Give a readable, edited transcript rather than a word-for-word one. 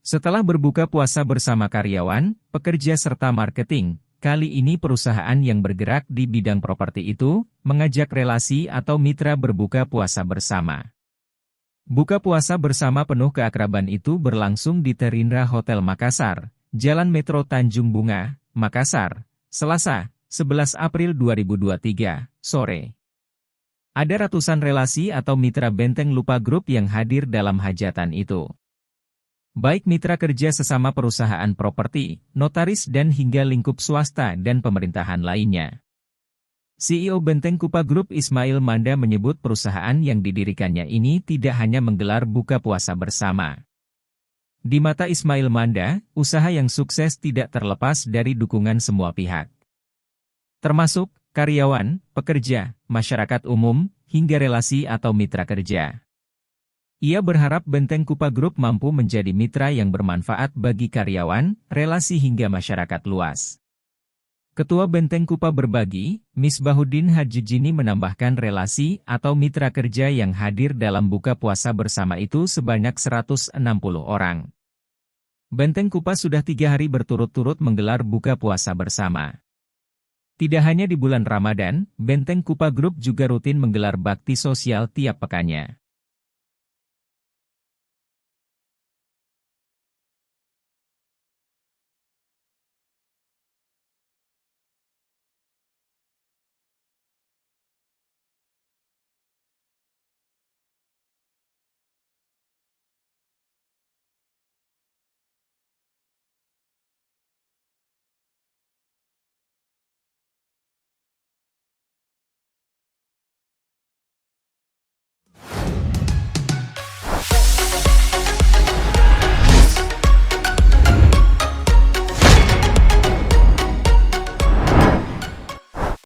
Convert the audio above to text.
Setelah berbuka puasa bersama karyawan, pekerja serta marketing, kali ini perusahaan yang bergerak di bidang properti itu mengajak relasi atau mitra berbuka puasa bersama. Buka puasa bersama penuh keakraban itu berlangsung di Terindra Hotel Makassar, Jalan Metro Tanjung Bunga, Makassar, Selasa, 11 April 2023, sore. Ada ratusan relasi atau mitra Benteng Lupa Group yang hadir dalam hajatan itu. Baik mitra kerja sesama perusahaan properti, notaris dan hingga lingkup swasta dan pemerintahan lainnya. CEO Benteng Kupa Group Ismail Manda menyebut perusahaan yang didirikannya ini tidak hanya menggelar buka puasa bersama. Di mata Ismail Manda, usaha yang sukses tidak terlepas dari dukungan semua pihak. Termasuk karyawan, pekerja, masyarakat umum, hingga relasi atau mitra kerja. Ia berharap Benteng Kupa Group mampu menjadi mitra yang bermanfaat bagi karyawan, relasi hingga masyarakat luas. Ketua Benteng Kupa Berbagi, Misbahuddin Hajijini menambahkan relasi atau mitra kerja yang hadir dalam buka puasa bersama itu sebanyak 160 orang. Benteng Kupa sudah 3 hari berturut-turut menggelar buka puasa bersama. Tidak hanya di bulan Ramadan, Benteng Kupa Group juga rutin menggelar bakti sosial tiap pekannya.